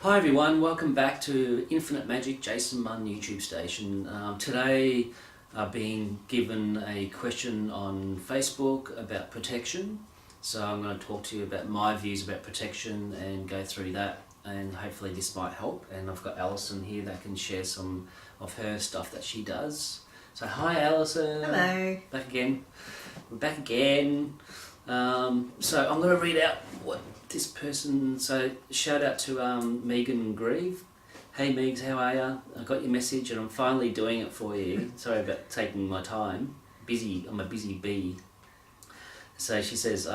Hi everyone, welcome back to Infinite Magic Jayson Munn YouTube station. Today I've been given a question on Facebook about protection, so I'm going to talk to you about my views about protection and go through that, and hopefully this might help. And I've got Allison here that can share some of her stuff that she does. So hi Allison. Hello. Back again. We're back again. So I'm going to read out what this person, so shout out to Megan Grieve. Hey Megs, how are ya? I got your message and I'm finally doing it for you. Sorry about taking my time. Busy, I'm a busy bee. So she says,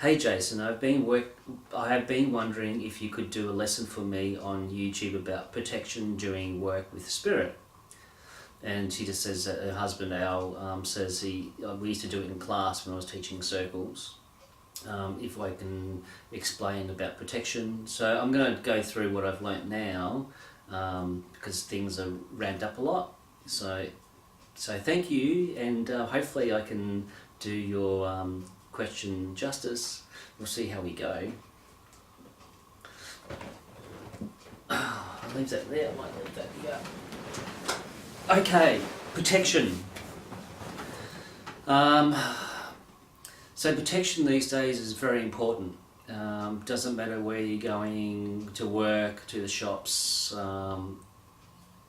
hey Jayson, I have been wondering if you could do a lesson for me on YouTube about protection during work with spirit. And she just says that her husband Al says we used to do it in class when I was teaching circles. If I can explain about protection. So I'm going to go through what I've learnt now because things are ramped up a lot. So thank you, and hopefully I can do your question justice. We'll see how we go. I'll leave that there, I might leave that here. Okay, protection. So protection these days is very important. Doesn't matter where you're going to work, to the shops.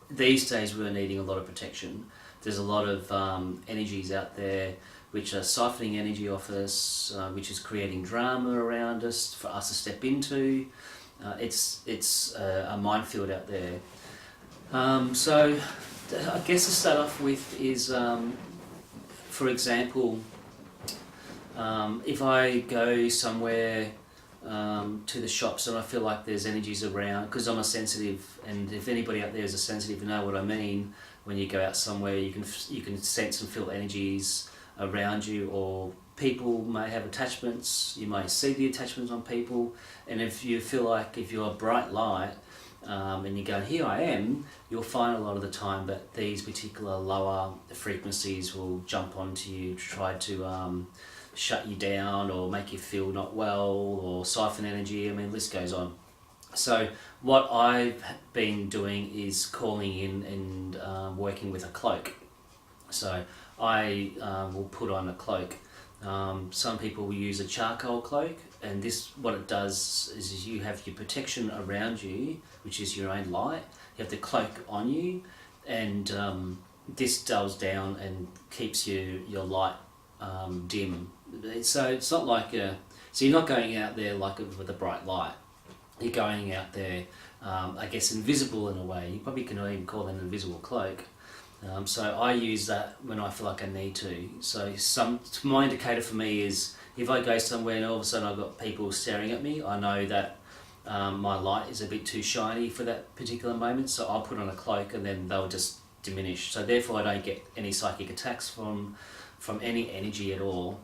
These days we're needing a lot of protection. There's a lot of energies out there which are siphoning energy off us, which is creating drama around us for us to step into. It's a minefield out there. So I guess to start off with is, for example, if I go somewhere to the shops and I feel like there's energies around, because I'm a sensitive, and if anybody out there is a sensitive, you know what I mean. When you go out somewhere, you can sense and feel energies around you, or people may have attachments. You may see the attachments on people, and if you feel like if you're a bright light and you go, here I am, you'll find a lot of the time that these particular lower frequencies will jump onto you to try to shut you down or make you feel not well or siphon energy. I mean, the list goes on. So what I've been doing is calling in and working with a cloak. So I will put on a cloak. Some people will use a charcoal cloak, and this, what it does is you have your protection around you, which is your own light. You have the cloak on you, and this dulls down and keeps your light dim. So it's not like so you're not going out there like with a bright light. You're going out there, I guess, invisible in a way. You probably can even call it an invisible cloak. So I use that when I feel like I need to. So my indicator for me is if I go somewhere and all of a sudden I've got people staring at me, I know that my light is a bit too shiny for that particular moment. So I'll put on a cloak and then they'll just diminish. So therefore I don't get any psychic attacks from any energy at all.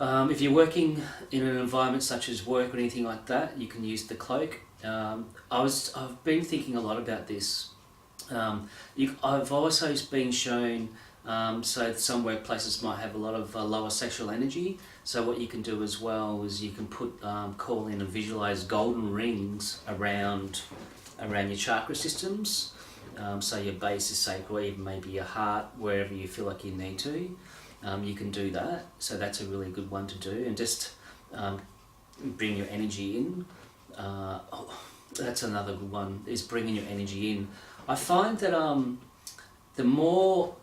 If you're working in an environment such as work or anything like that, you can use the cloak. I've been thinking a lot about this. I've also been shown, so some workplaces might have a lot of lower sexual energy. So what you can do as well is you can call in and visualize golden rings around your chakra systems. So your base is sacral, even maybe your heart, wherever you feel like you need to. You can do that. So that's a really good one to do, and just bring your energy in. That's another good one, is bringing your energy in. I find that the more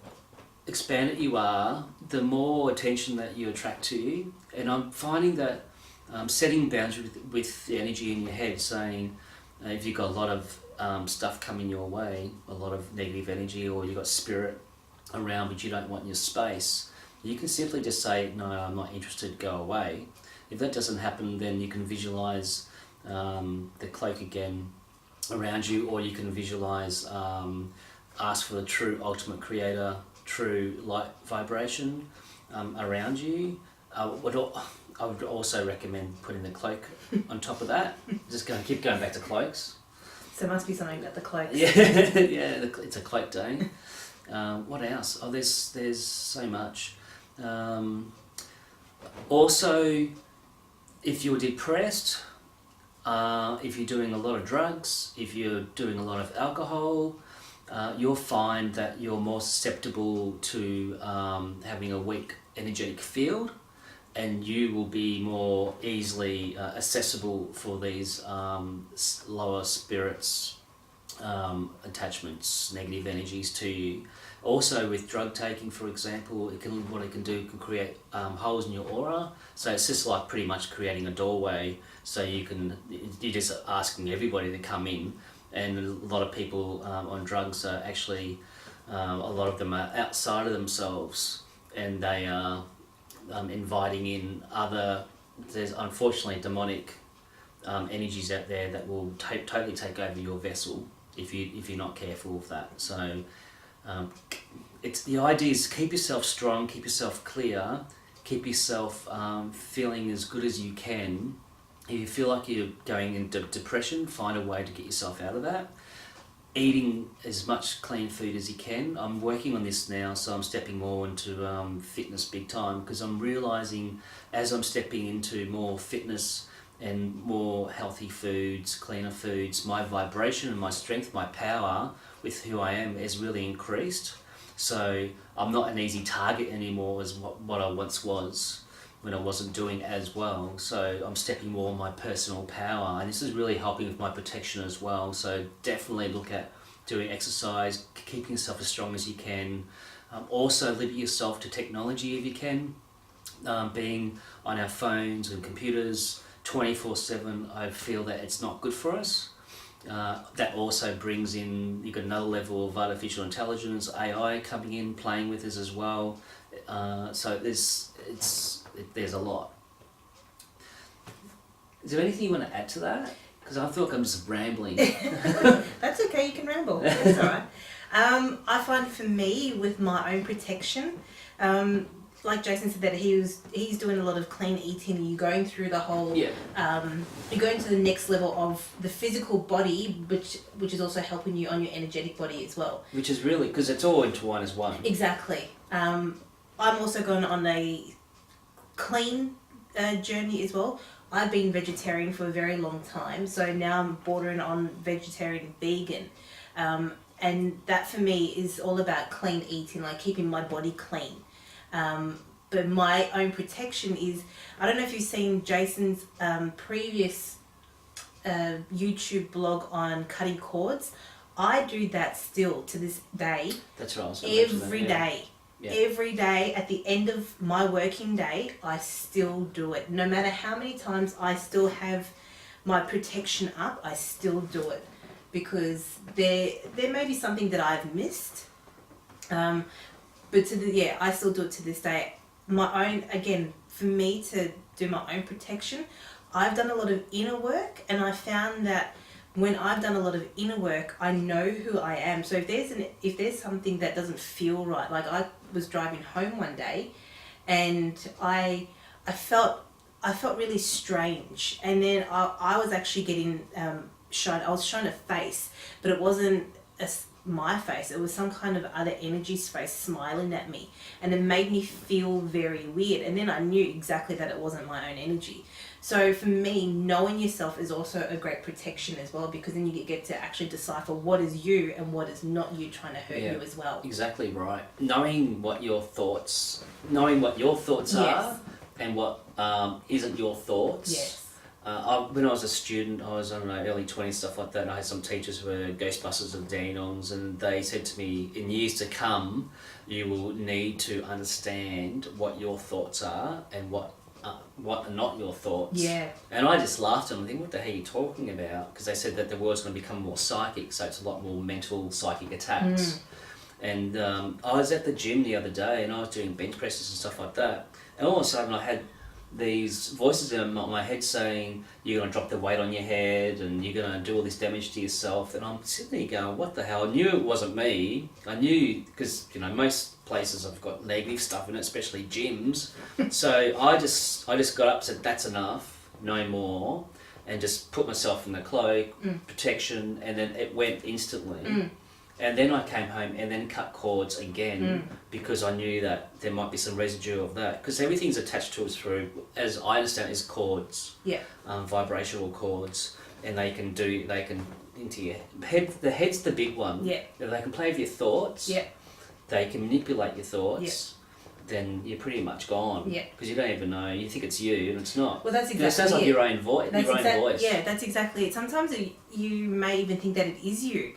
expanded you are, the more attention that you attract to you. And I'm finding that setting boundaries with the energy in your head, saying if you've got a lot of stuff coming your way, a lot of negative energy, or you've got spirit around but you don't want your space, you can simply just say, no, I'm not interested, go away. If that doesn't happen, then you can visualize the cloak again around you, or you can visualize, ask for the true ultimate creator, true light vibration around you. I would also recommend putting the cloak on top of that. Just going to keep going back to cloaks. So it must be something about the cloaks. Yeah, yeah, it's a cloak day. What else? Oh, there's so much. Also, if you're depressed, if you're doing a lot of drugs, if you're doing a lot of alcohol, you'll find that you're more susceptible to having a weak energetic field, and you will be more easily accessible for these lower spirits, attachments, negative energies to you. Also with drug taking, for example, what it can do can create holes in your aura. So it's just like pretty much creating a doorway. So you're just asking everybody to come in, and a lot of people on drugs are actually, a lot of them are outside of themselves, and they are inviting in there's unfortunately demonic energies out there that will totally take over your vessel if you're not careful with that. So it's the idea is keep yourself strong, keep yourself clear, keep yourself feeling as good as you can. If you feel like you're going into depression, find a way to get yourself out of that. Eating as much clean food as you can. I'm working on this now, so I'm stepping more into fitness big time, because I'm realising as I'm stepping into more fitness and more healthy foods, cleaner foods, my vibration and my strength, my power with who I am has really increased. So I'm not an easy target anymore as what I once was when I wasn't doing as well. So I'm stepping more on my personal power, and this is really helping with my protection as well. So definitely look at doing exercise, keeping yourself as strong as you can. Also limit yourself to technology if you can. Being on our phones and computers 24/7, I feel that it's not good for us. That also brings in, you've got another level of artificial intelligence, AI coming in, playing with us as well. So there's a lot. Is there anything you want to add to that? Because I feel like I'm just rambling. That's okay, you can ramble. That's alright. I find for me, with my own protection, like Jayson said, that he's doing a lot of clean eating, and you're going through the whole, you're going to the next level of the physical body, which is also helping you on your energetic body as well. Which is really, because it's all intertwined as one. Exactly. I'm also going on a clean journey as well. I've been vegetarian for a very long time, so now I'm bordering on vegetarian vegan. And that for me is all about clean eating, like keeping my body clean. But my own protection is, I don't know if you've seen Jayson's previous YouTube blog on cutting cords. I do that still to this day. That's right. Every day. Yeah. Every day at the end of my working day, I still do it. No matter how many times I still have my protection up, I still do it. Because there may be something that I've missed. But I still do it to this day. My own, again, for me to do my own protection, I've done a lot of inner work, and I found that when I've done a lot of inner work, I know who I am. So if there's something that doesn't feel right, like I was driving home one day, and I felt really strange, and then I was actually getting shown. I was shown a face, but it wasn't my face. It was some kind of other energy's face smiling at me, and it made me feel very weird. And then I knew exactly that it wasn't my own energy. So for me, knowing yourself is also a great protection as well, because then you get to actually decipher what is you and what is not you trying to hurt you as well. Exactly right. Knowing what your thoughts are and what isn't your thoughts. Yes. When I was a student, I was, I don't know, early 20s, stuff like that, and I had some teachers who were Ghostbusters and Danons, and they said to me, in years to come, you will need to understand what your thoughts are and what are not your thoughts. Yeah. And I just laughed at them and think, what the hell are you talking about? Because they said that the world's going to become more psychic, so it's a lot more mental psychic attacks. And I was at the gym the other day, and I was doing bench presses and stuff like that, and all of a sudden I had these voices in my head saying, you're going to drop the weight on your head and you're going to do all this damage to yourself. And I'm sitting there going, what the hell? I knew it wasn't me. I knew, because most places have got negative stuff in it, especially gyms. So I just got up and said, that's enough, no more, and just put myself in the cloak, protection, and then it went instantly. And then I came home and then cut cords again because I knew that there might be some residue of that. Because everything's attached to us through, as I understand, is cords. Yeah. Vibrational cords, and they can into your head. The head's the big one. Yeah. They can play with your thoughts. Yeah. They can manipulate your thoughts. Then you're pretty much gone. Yeah. Because you don't even know. You think it's you, and it's not. Well, that's exactly it. Sounds like it. your own voice. Voice. Yeah, that's exactly it. Sometimes you may even think that it is you,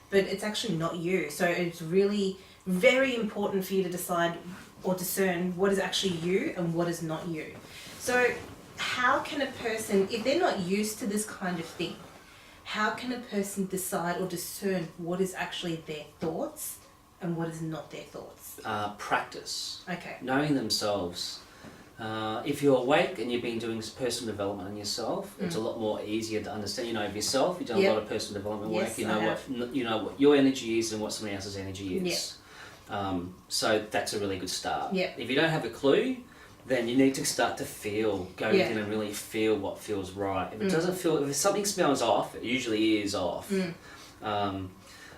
but it's actually not you. So it's really very important for you to decide or discern what is actually you and what is not you. So how can a person, if they're not used to this kind of thing, how can a person decide or discern what is actually their thoughts and what is not their thoughts? Practice. Okay. Knowing themselves. If you're awake and you've been doing personal development on yourself, it's a lot more easier to understand. You know of yourself. You've done a lot of personal development work. You know what your energy is and what somebody else's energy is. So that's a really good start. Yeah. If you don't have a clue, then you need to start to go within and really feel what feels right. If it doesn't feel, if something smells off, it usually is off.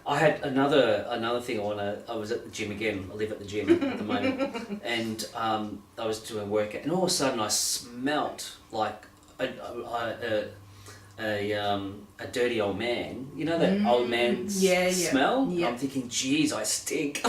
I had another thing I was at the gym again. I live at the gym at the moment, and I was doing workout, and all of a sudden I smelt like a dirty old man. You know that old man smell? Yeah. I'm thinking, geez, I stink.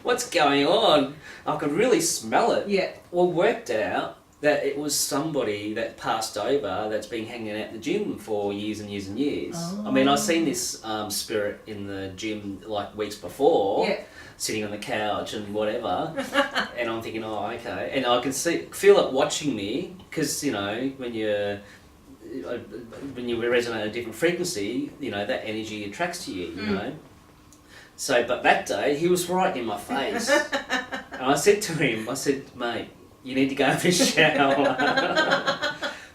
What's going on? I could really smell it. Yeah. Well, worked out that it was somebody that passed over that's been hanging out in the gym for years and years and years. Oh. I mean, I've seen this spirit in the gym like weeks before, sitting on the couch and whatever, and I'm thinking, oh, okay. And I can feel it watching me, because, you know, when you resonate at a different frequency, you know, that energy attracts to you, you know. So, but that day, he was right in my face. And I said to him, mate, you need to go have a shower.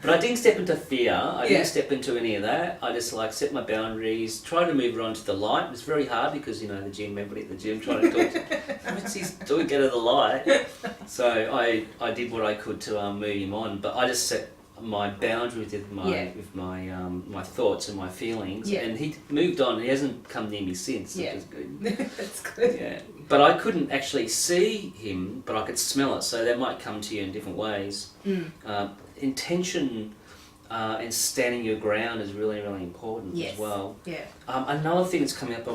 But I didn't step into fear. I didn't step into any of that. I just set my boundaries, tried to move it onto the light. It was very hard because, you know, the gym, everybody at the gym trying to talk to what's he doing, get out of the light. So I did what I could to move him on. But I just set my boundaries with my thoughts and my feelings, and he moved on. He hasn't come near me since, which is good. That's good. Yeah, but I couldn't actually see him, but I could smell it. So that might come to you in different ways. Intention and standing your ground is really, really important as well. Yeah. Another thing that's coming up,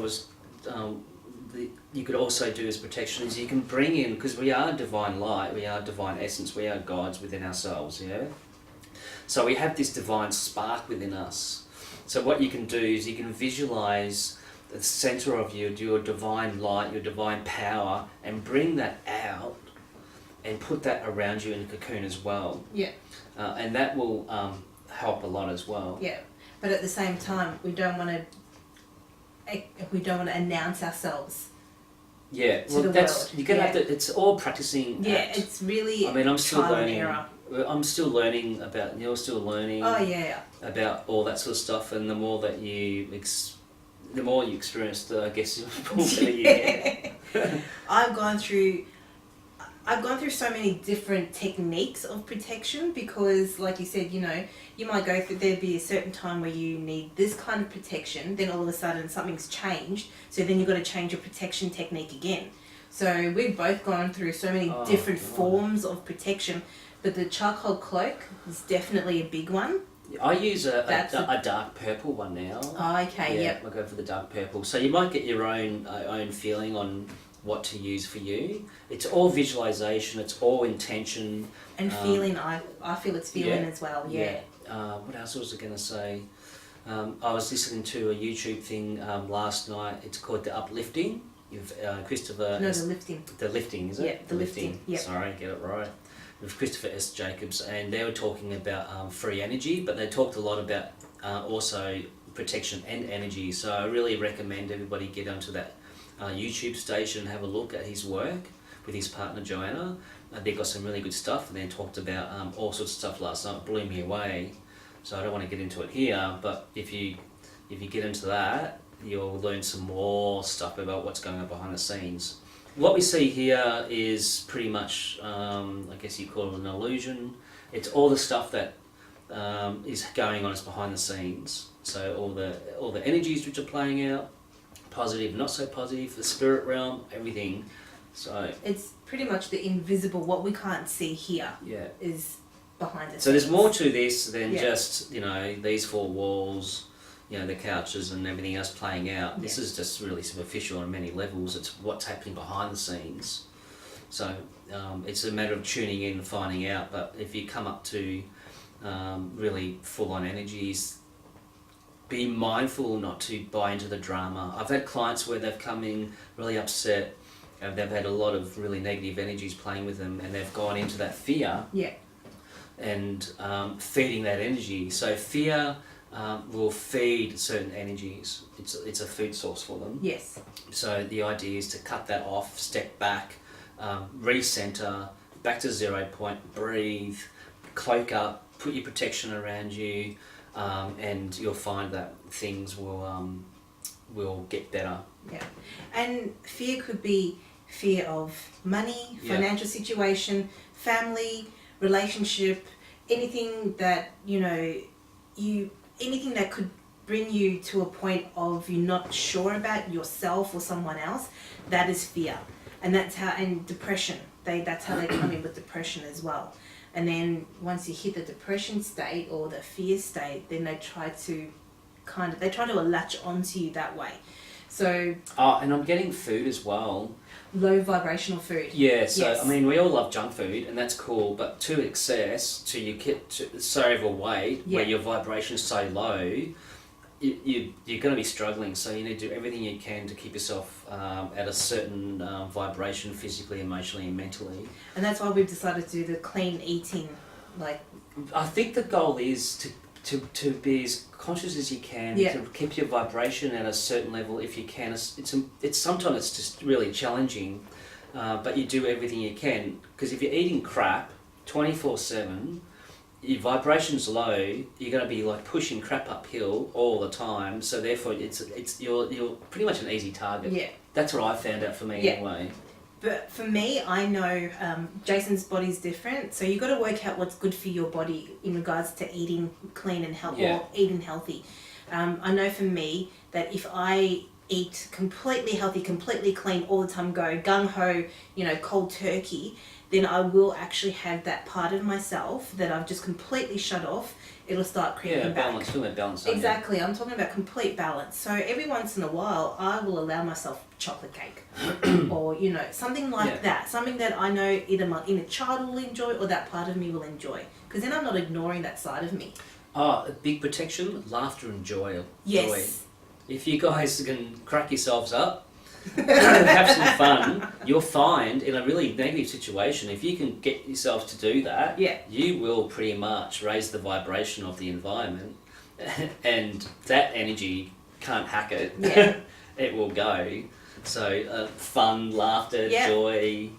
you could also do as protection is you can bring in, because we are divine light, we are divine essence, we are gods within ourselves. Yeah. So we have this divine spark within us. So what you can do is you can visualize the center of you, your divine light, your divine power, and bring that out and put that around you in a cocoon as well. Yeah. And that will help a lot as well. Yeah. But at the same time, we don't want to announce ourselves. Yeah. Well, that's you're gonna have to. It's all practicing. Yeah. It's really. I mean, I'm still learning. I'm still learning about. You're still learning. Oh yeah. About all that sort of stuff, and the more that you experience, I guess, the more better you get. I've gone through so many different techniques of protection because, like you said, you know, you might go through, there'd be a certain time where you need this kind of protection, then all of a sudden something's changed, so then you've got to change your protection technique again. So we've both gone through so many different forms of protection, but the charcoal cloak is definitely a big one. I use a dark purple one now. Oh, okay, yeah. I go for the dark purple. So you might get your own feeling on what to use for you. It's all visualization, it's all intention. And feeling, I feel it's feeling as well, yeah. What else was I going to say? I was listening to a YouTube thing last night. It's called The Uplifting. Christopher... No, The Lifting. The Lifting, is it? Yeah, The Lifting. Yep. Sorry, get it right. With Christopher S. Jacobs, and they were talking about free energy, but they talked a lot about also protection and energy. So I really recommend everybody get onto that YouTube station and have a look at his work with his partner Joanna. They got some really good stuff, and then talked about all sorts of stuff last night. It blew me away. So I don't want to get into it here, but if you get into that, you'll learn some more stuff about what's going on behind the scenes. What we see here is pretty much, I guess you call it an illusion. It's all the stuff that is going on is behind the scenes. So all the energies which are playing out, positive, not so positive, the spirit realm, everything. So it's pretty much the invisible, what we can't see here, yeah, is behind the so scenes. there's more to this than Yeah. just, you know, these four walls, you know, the couches and everything else playing out. This is just really superficial on many levels. It's what's happening behind the scenes. So it's a matter of tuning in and finding out. But if you come up to really full-on energies, be mindful not to buy into the drama. I've had clients where they've come in really upset, and they've had a lot of really negative energies playing with them, and they've gone into that fear and feeding that energy. So fear will feed certain energies. It's a food source for them. Yes. So the idea is to cut that off, step back, recenter, back to 0 point, breathe, cloak up, put your protection around you, and you'll find that things will get better. Yeah. And fear could be fear of money, financial situation, family, relationship, anything that, you know, anything that could bring you to a point of you're not sure about yourself or someone else, that is fear. And that's how, and depression, that's how they come in with depression as well. And then once you hit the depression state or the fear state, then they try to latch onto you that way. So and I'm getting food as well. Low vibrational food. Yeah, so yes. I mean, we all love junk food, and that's cool. But to excess, to you get to so overweight, where your vibration is so low, you're going to be struggling. So you need to do everything you can to keep yourself at a certain vibration, physically, emotionally, and mentally. And that's why we've decided to do the clean eating, like. I think the goal is to be as conscious as you can, to keep your vibration at a certain level if you can. It's sometimes it's just really challenging, but you do everything you can, because if you're eating crap 24/7, your vibration's low, you're going to be like pushing crap uphill all the time. So therefore, you're pretty much an easy target. Yeah, that's what I found out for me anyway. But for me, I know Jason's body's different, so you've got to work out what's good for your body in regards to eating clean and healthy, or eating healthy. I know for me that if I eat completely healthy, completely clean all the time, go gung-ho, you know, cold turkey, then I will actually have that part of myself that I've just completely shut off. It'll start creeping back. Balance, talking about balance. Exactly, I'm talking about complete balance. So every once in a while, I will allow myself chocolate cake, or you know, something like that. Something that I know either my inner child will enjoy or that part of me will enjoy. Because then I'm not ignoring that side of me. Oh, a big protection, laughter and joy. Yes. Joy. If you guys can crack yourselves up, have some fun, you'll find in a really negative situation, if you can get yourself to do that, you will pretty much raise the vibration of the environment, and that energy can't hack it. It will go. So fun, laughter, joy,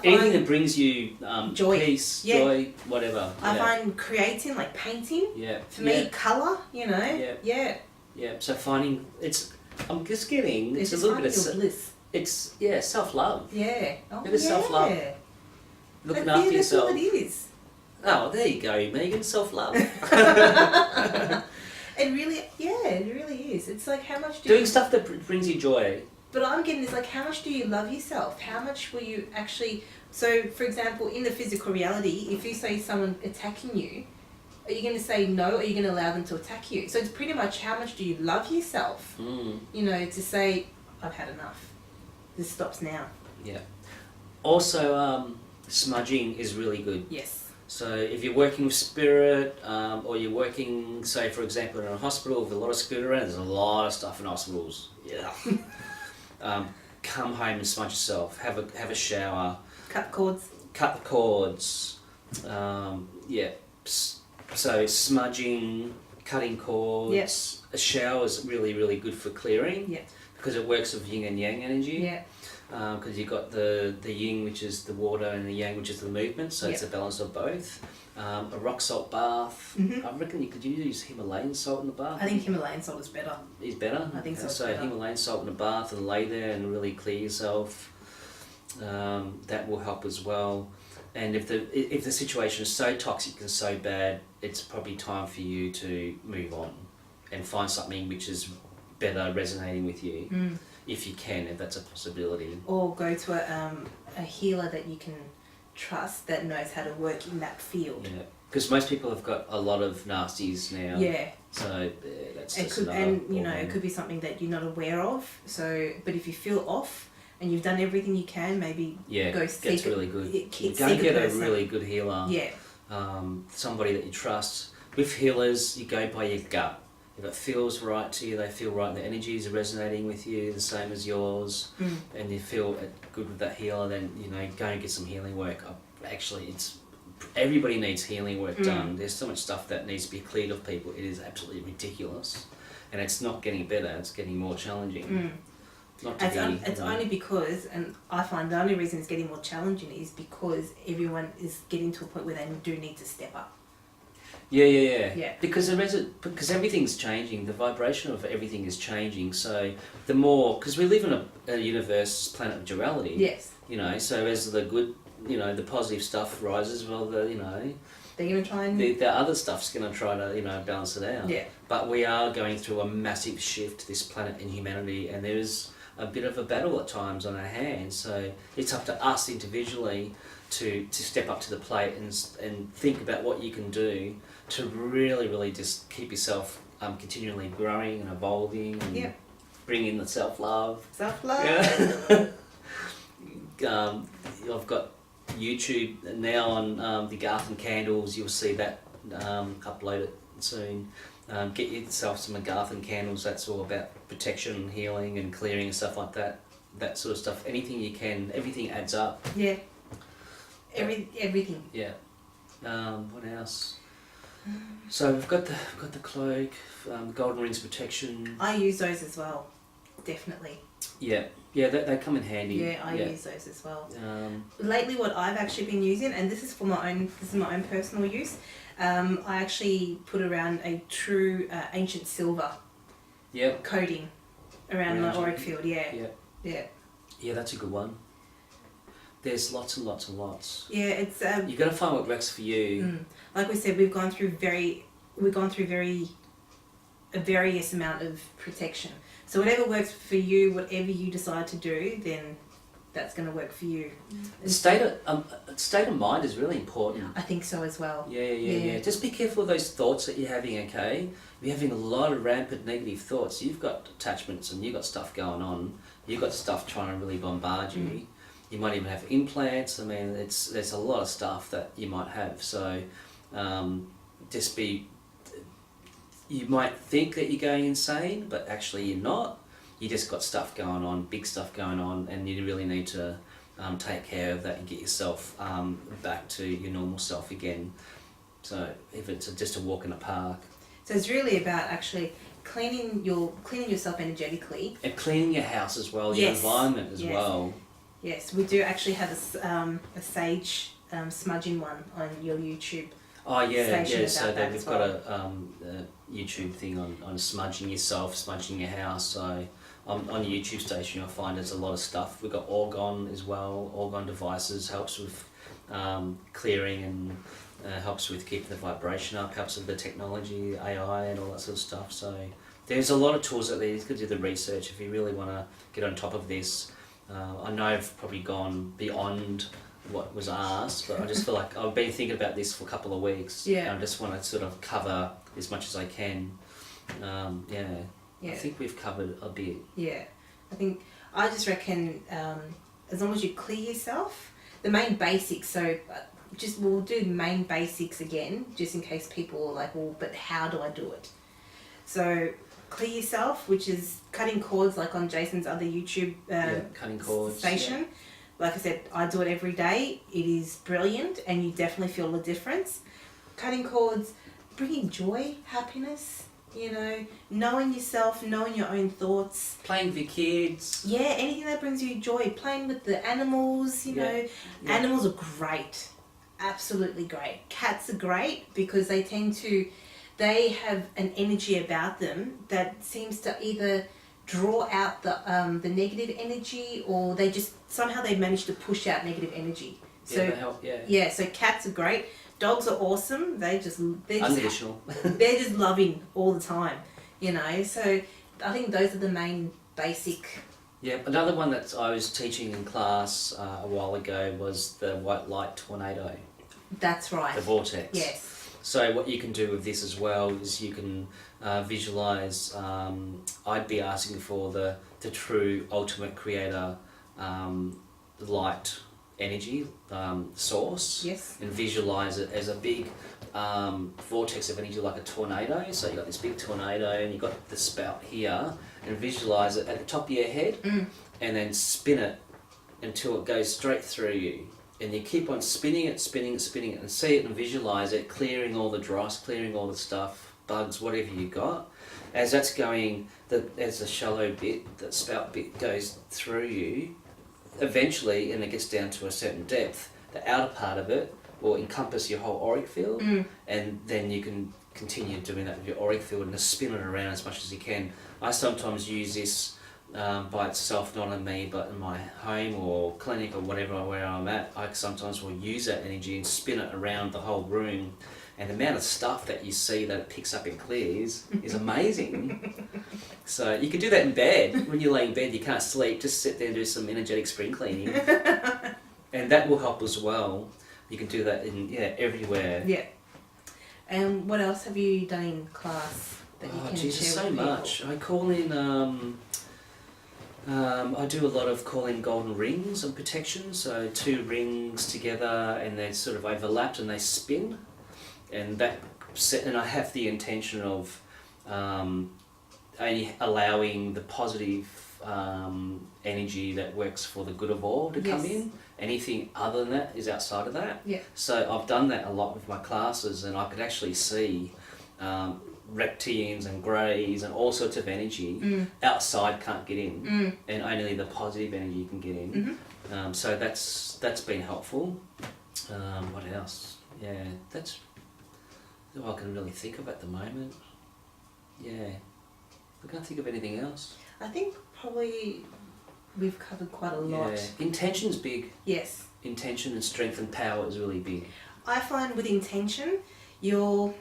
anything that brings you joy, peace, joy, whatever. I find creating, like painting, for me, colour, you know, so finding, I'm just getting, it's a little bit of bliss. It's self-love. Yeah. Bit of self-love. Looking after yourself. That's all it is. Oh, there you go, Megan. Self-love. It really is. It's like, how much doing stuff that brings you joy. But I'm getting this, like, how much do you love yourself? How much will you actually? So, for example, in the physical reality, if you say someone attacking you, are you going to say no, or are you going to allow them to attack you? So it's pretty much, how much do you love yourself? You know, to say, I've had enough. This stops now. Yeah. Also, smudging is really good. Yes. So if you're working with spirit, or you're working, say, for example, in a hospital with a lot of spirit around, there's a lot of stuff in hospitals. Yeah. Come home and smudge yourself. Have a shower. Cut cords. Cut the cords. So smudging, cutting cords. A shower is really, really good for clearing. Because it works with yin and yang energy. Because you've got the yin, which is the water, and the yang, which is the movement. So it's a balance of both. A rock salt bath. I reckon could you use Himalayan salt in the bath? I think Himalayan salt is better. Is better? I think so. So Himalayan salt in the bath and lay there and really clear yourself. That will help as well. And if the situation is so toxic and so bad, it's probably time for you to move on and find something which is better resonating with you. if you can, if that's a possibility. Or go to a healer that you can trust that knows how to work in that field. Yeah, because most people have got a lot of nasties now. Yeah. So that's It just could, another and you problem. know, it could be something that you're not aware of. So, but if you feel off and you've done everything you can, maybe go seek. That's really good. Seek Go and get a person. really good healer. Yeah. Somebody that you trust. With healers, you go by your gut. If it feels right to you, they feel right. The energies are resonating with you, the same as yours, and you feel good with that healer. Then go and get some healing work. Actually, everybody needs healing work done. There's so much stuff that needs to be cleared of people. It is absolutely ridiculous, and it's not getting better. It's getting more challenging. It's only because, and I find the only reason it's getting more challenging is because everyone is getting to a point where they do need to step up. Yeah. Because everything's changing. The vibration of everything is changing. So the more, because we live in a universe, planet of duality. Yes. So as the good, the positive stuff rises, well, they're going to try and the other stuff's going to try to balance it out. Yeah. But we are going through a massive shift, this planet and humanity, and there's a bit of a battle at times on our hands. So it's up to us individually to step up to the plate and think about what you can do to really, really just keep yourself continually growing and evolving and bring in the self-love. Self-love. Yeah. I've got YouTube now on the Garth and Candles. You'll see that uploaded soon. Get yourself some Garth and Candles. That's all about protection and healing and clearing and stuff like that. That sort of stuff. Anything you can. Everything adds up. Yeah. Everything. Yeah. What else? So we've got the cloak, golden rings protection. I use those as well, definitely. Yeah, they come in handy. Yeah, I use those as well. Lately, what I've actually been using, and this is my own personal use. I actually put around a true ancient silver. Yep. Coating around my auric field. Yeah. Yeah, that's a good one. There's lots and lots and lots. Yeah, it's you got to find what works for you. Like we said, we've gone through a various amount of protection. So whatever works for you, whatever you decide to do, then that's going to work for you. State of mind is really important. I think so as well. Yeah. Just be careful of those thoughts that you're having. Okay, if you're having a lot of rampant negative thoughts, you've got attachments and you've got stuff going on. You've got stuff trying to really bombard you. You might even have implants. I mean, there's a lot of stuff that you might have. So, you might think that you're going insane, but actually you're not. You just got stuff going on, big stuff going on, and you really need to take care of that and get yourself back to your normal self again. So if it's just a walk in the park. So it's really about actually cleaning yourself energetically. And cleaning your house as well, your environment as well. Yes, we do actually have a sage smudging one on your YouTube. Oh yeah. So that we've got a YouTube thing on smudging yourself, smudging your house. So on the YouTube station, you'll find there's a lot of stuff. We've got orgone as well. Orgone devices helps with clearing and helps with keeping the vibration up. Helps with the technology, AI, and all that sort of stuff. So there's a lot of tools out there. You could do the research if you really want to get on top of this. I know I've probably gone beyond what was asked, but I just feel like I've been thinking about this for a couple of weeks. Yeah. And I just want to sort of cover as much as I can. I think we've covered a bit. Yeah. I just reckon as long as you clear yourself, the main basics, so we'll do the main basics again, just in case people are like, well, but how do I do it? So clear yourself, which is cutting cords, like on Jason's other YouTube cutting cords station. Yeah. Like I said, I do it every day. It is brilliant, and you definitely feel the difference. Cutting cords, bringing joy, happiness, knowing yourself, knowing your own thoughts. Playing with your kids. Yeah, anything that brings you joy. Playing with the animals, Animals are great. Absolutely great. Cats are great because they have an energy about them that seems to either draw out the negative energy, or they manage to push out negative energy. So they help, so cats are great. Dogs are awesome. They're just unconditional. They're just loving all the time, So I think those are the main basic Yeah, another one that I was teaching in class a while ago was the white light tornado, That's right. the vortex. Yes. So what you can do with this as well is you can visualize. I'd be asking for the true ultimate creator light energy source. Yes. And visualize it as a big vortex of energy, like a tornado. So you've got this big tornado and you've got the spout here, and visualize it at the top of your head, and then spin it until it goes straight through you. And you keep on spinning it, and see it and visualize it, clearing all the dross, clearing all the stuff, bugs, whatever you got. As that's going, as the shallow bit, that spout bit goes through you, eventually, and it gets down to a certain depth, the outer part of it will encompass your whole auric field, and then you can continue doing that with your auric field and just spin it around as much as you can. I sometimes use this by itself, not in me, but in my home or clinic or whatever, where I'm at. I sometimes will use that energy and spin it around the whole room, and the amount of stuff that you see that it picks up and clears is amazing. So you can do that in bed. When you lay in bed, you can't sleep, just sit there and do some energetic spring cleaning, and that will help as well. You can do that in everywhere. Yeah. And what else have you done in class that you can share so with much. people? I call in. I do a lot of calling golden rings and protection. So 2 rings together, and they're sort of overlapped and they spin, and I have the intention of only allowing the positive energy that works for the good of all to come in. Anything other than that is outside of that. Yeah. So I've done that a lot with my classes, and I could actually see reptilians and greys and all sorts of energy outside can't get in, and only the positive energy can get in. So that's been helpful. What else? Yeah, that's all I can really think of at the moment. Yeah, I can't think of anything else. I think probably we've covered quite a lot. Yeah. Intention's big. Yes. Intention and strength and power is really big. I find with intention, the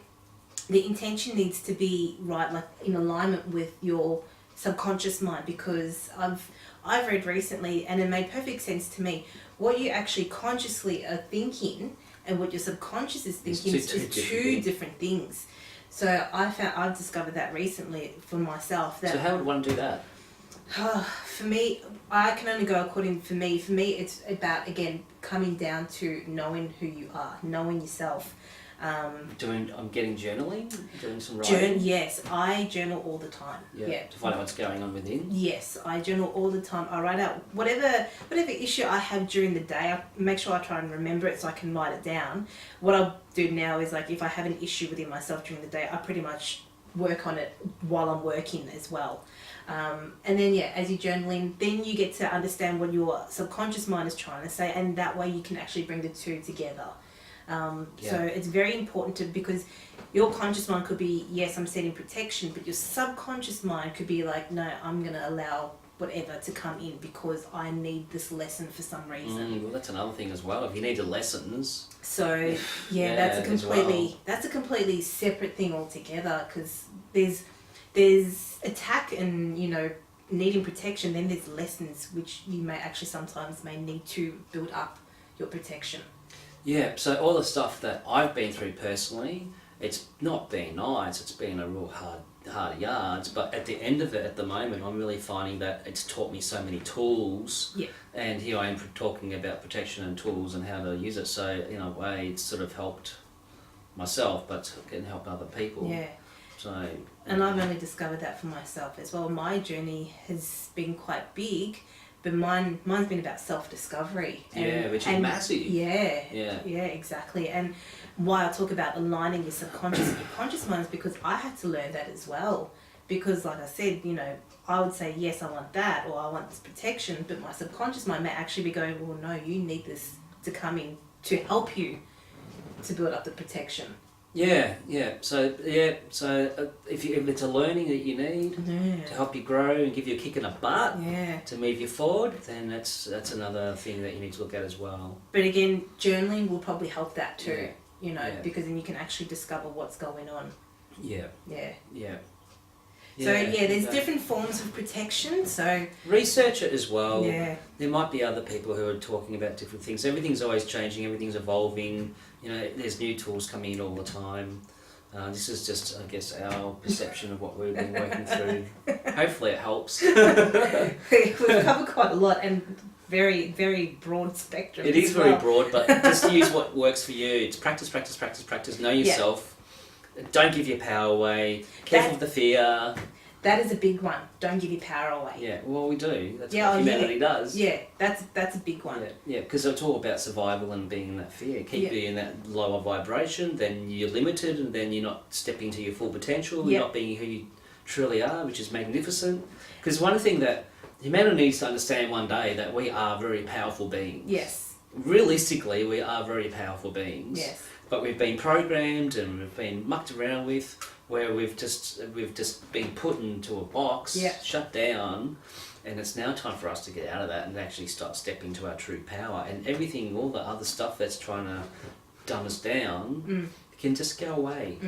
intention needs to be right, like in alignment with your subconscious mind, because I've read recently, and it made perfect sense to me, what you actually consciously are thinking and what your subconscious is thinking is two different things. So I've discovered that recently for myself. So how would one do that? For me, I can only go according. For me, it's about, again, coming down to knowing who you are, knowing yourself. I'm getting journaling, doing some writing. Yes, I journal all the time. Yeah. To find out what's going on within. Yes, I journal all the time. I write out whatever issue I have during the day. I make sure I try and remember it so I can write it down. What I'll do now is, like, if I have an issue within myself during the day, I pretty much work on it while I'm working as well. And then, as you're journaling, then you get to understand what your subconscious mind is trying to say, and that way you can actually bring the two together. So it's very important because your conscious mind could be, yes, I'm setting protection, but your subconscious mind could be like, no, I'm going to allow whatever to come in because I need this lesson for some reason. Well, that's another thing as well. If you need the lessons. So that's a completely separate thing altogether, because there's attack and, needing protection. Then there's lessons which you may actually sometimes need to build up your protection. Yeah, so all the stuff that I've been through personally, it's not been nice, it's been a real hard yards, but at the end of it, at the moment, I'm really finding that it's taught me so many tools. Yeah. And here I am talking about protection and tools and how to use it, so in a way it's sort of helped myself, but it can help other people. Yeah. So. And I've only discovered that for myself as well. My journey has been quite big, but mine's been about self-discovery. Which is massive. Yeah, exactly. And why I talk about aligning your subconscious and your conscious mind is because I had to learn that as well. Because, like I said, I would say, yes, I want that, or I want this protection, but my subconscious mind may actually be going, well, no, you need this to come in to help you to build up the protection. So if it's a learning that you need to help you grow and give you a kick in the butt to move you forward, then that's another thing that you need to look at as well. But again, journaling will probably help that too, because then you can actually discover what's going on. Yeah. So there's different forms of protection. So research it as well. Yeah. There might be other people who are talking about different things. Everything's always changing. Everything's evolving. You know, there's new tools coming in all the time. This is just, I guess, our perception of what we've been working through. Hopefully, it helps. We've covered quite a lot and very, very broad spectrum. It is very broad, but just use what works for you. It's practice, practice, practice, practice. Know yourself. Don't give your power away. Careful with the fear. That is a big one. Don't give your power away. Yeah, well, we do. That's what humanity does. Yeah, that's a big one. Yeah, because it's all about survival and being in that fear. Keep you in that lower vibration, then you're limited, and then you're not stepping to your full potential. You're not being who you truly are, which is magnificent. Because one thing that humanity needs to understand one day, that we are very powerful beings. Yes. Realistically, we are very powerful beings. Yes. But we've been programmed and we've been mucked around with, where we've just been put into a box, shut down, and it's now time for us to get out of that and actually start stepping to our true power. And everything, all the other stuff that's trying to dumb us down, can just go away.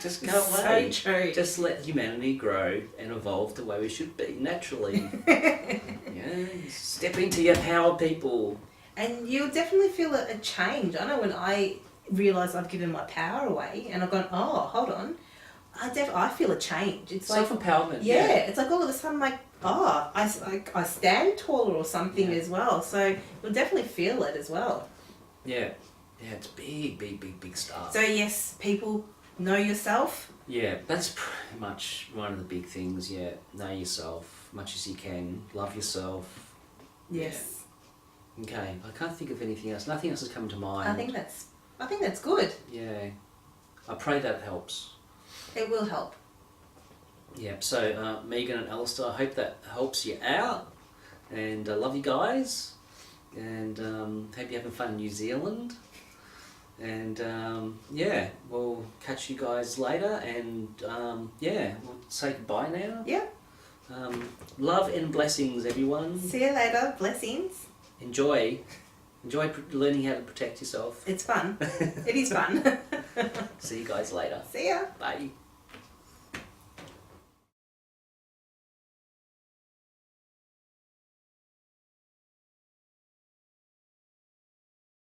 Just go away. So true. Just let humanity grow and evolve the way we should be naturally. Step into your power, people. And you'll definitely feel a change. I know when I realised I've given my power away and I've gone, oh, hold on, I feel a change. It's self-empowerment. Yeah, it's like all of a sudden, like, oh, I stand taller or something as well. So you'll definitely feel it as well. Yeah, it's big stuff. So yes, people, know yourself. Yeah, that's pretty much one of the big things. Yeah, know yourself much as you can. Love yourself. Yes. Yeah. Okay, I can't think of anything else. Nothing else has come to mind. I think that's good. Yeah, I pray that helps. It will help. Yeah. So Megan and Alistair, I hope that helps you out, and I love you guys, and hope you're having fun in New Zealand. And we'll catch you guys later, and we'll say goodbye now. Yeah. Love and blessings, everyone. See you later. Blessings. Enjoy learning how to protect yourself. It's fun. It is fun. See you guys later. See ya. Bye.